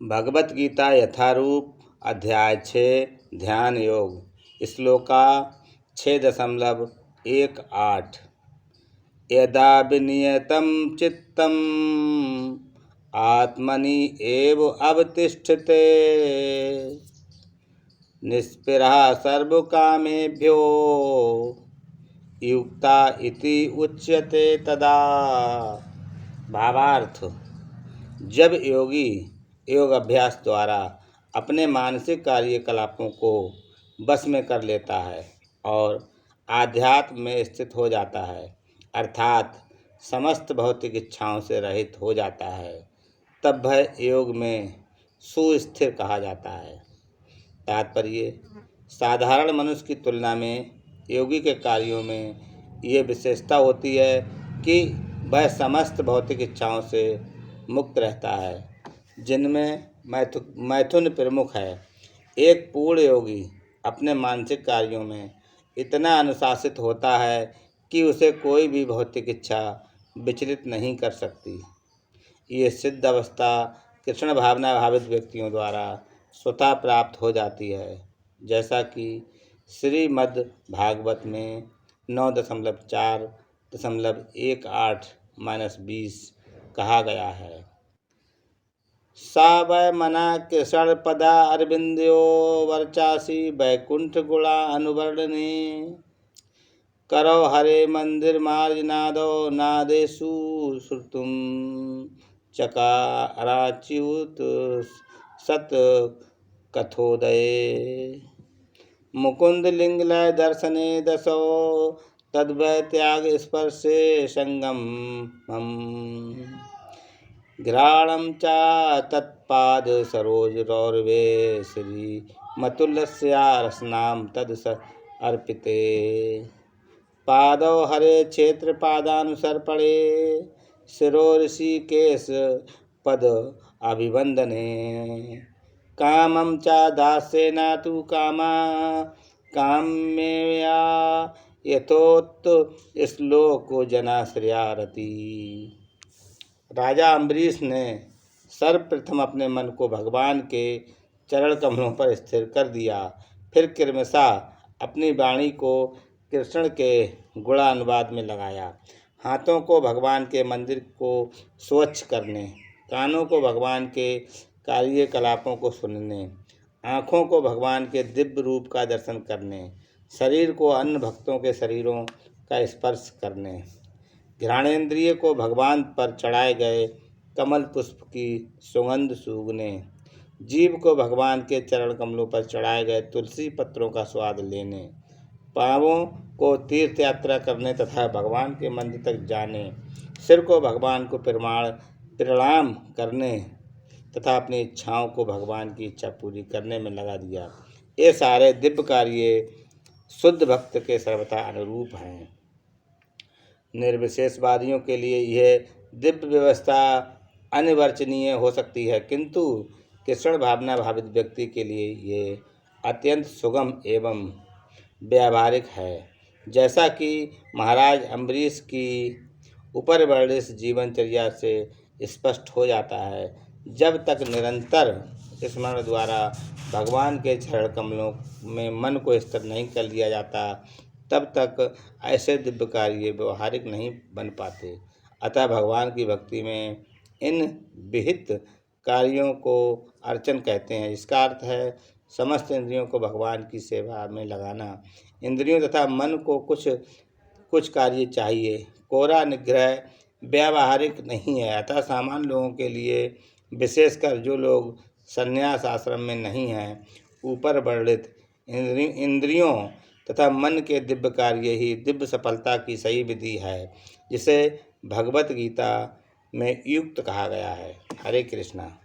भगवत गीता यथारूप अध्याय 6 ध्यान योग श्लोका 6.18 यदा विनियतं चित्तम् आत्मनि एव अवतिष्ठते निस्पृहा सर्वकामेभ्यो युक्ता इति उच्यते तदा। भावार्थ, जब योगी योग अभ्यास द्वारा अपने मानसिक कार्यकलापों को बस में कर लेता है और आध्यात्म में स्थित हो जाता है, अर्थात समस्त भौतिक इच्छाओं से रहित हो जाता है, तब वह योग में सुस्थिर कहा जाता है। तात्पर्य, साधारण मनुष्य की तुलना में योगी के कार्यों में ये विशेषता होती है कि वह समस्त भौतिक इच्छाओं से मुक्त रहता है, जिनमें मैथुन प्रमुख है। एक पूर्ण योगी अपने मानसिक कार्यों में इतना अनुशासित होता है कि उसे कोई भी भौतिक इच्छा विचलित नहीं कर सकती। ये सिद्ध अवस्था कृष्ण भावना भावित व्यक्तियों द्वारा स्वतः प्राप्त हो जाती है, जैसा कि श्रीमद् भागवत में 9.4.18-20 कहा गया है। सा वै मना कृष्ण पदा अरविंदो वर्चासी वैकुंठ गुणा अनुवर्णने करो हरे मंदिर मार्जनादो नादेशु श्रुतुम चकाराच्युत सत कथोदये मुकुंद लिंगलय दर्शने दशो तद्वै त्याग स्पर्शे संगम घ्राणं च तत्पाद सरोज रौरवे श्री मतुल्यस्या रसनाम तद अर्पिते पादौ हरे क्षेत्र पादानुसर्पणे शिरो ऋषिकेश पद अभिवंदने कामं च दासेन तु कामा काम्यया यथोक्त श्लोको जनाश्रयारति। राजा अम्बरीश ने सर्वप्रथम अपने मन को भगवान के चरण कमलों पर स्थिर कर दिया, फिर क्रमशः अपनी वाणी को कृष्ण के गुणानुवाद में लगाया। हाथों को भगवान के मंदिर को स्वच्छ करने, कानों को भगवान के कार्यकलापों को सुनने, आँखों को भगवान के दिव्य रूप का दर्शन करने, शरीर को अन्य भक्तों के शरीरों का स्पर्श करने, घ्राणेन्द्रिय को भगवान पर चढ़ाए गए कमल पुष्प की सुगंध सूंघने, जीभ को भगवान के चरण कमलों पर चढ़ाए गए तुलसी पत्रों का स्वाद लेने, पाँवों को तीर्थ यात्रा करने तथा भगवान के मंदिर तक जाने, सिर को भगवान को प्रणाम करने तथा अपनी इच्छाओं को भगवान की इच्छा पूरी करने में लगा दिया। ये सारे दिव्य कार्य शुद्ध भक्त के सर्वथा अनुरूप हैं। निर्विशेषवादियों के लिए यह दिव्य व्यवस्था अनिर्वचनीय हो सकती है, किंतु कृष्ण भावना भावित व्यक्ति के लिए ये अत्यंत सुगम एवं व्यावहारिक है। जैसा कि महाराज अम्बरीश की ऊपर वर्णित जीवनचर्या से स्पष्ट हो जाता है, जब तक निरंतर स्मरण द्वारा भगवान के चरण कमलों में मन को स्थिर नहीं कर लिया जाता, तब तक ऐसे दिव्य कार्य व्यवहारिक नहीं बन पाते। अतः भगवान की भक्ति में इन विहित कार्यों को अर्चन कहते हैं। इसका अर्थ है समस्त इंद्रियों को भगवान की सेवा में लगाना। इंद्रियों तथा मन को कुछ कार्य चाहिए, कोरा निग्रह व्यावहारिक नहीं है। अतः सामान्य लोगों के लिए, विशेषकर जो लोग संन्यास आश्रम में नहीं हैं, ऊपर वर्णित इंद्रियों तथा मन के दिव्य कार्य ही दिव्य सफलता की सही विधि है, जिसे भगवत गीता में युक्त कहा गया है। हरे कृष्णा।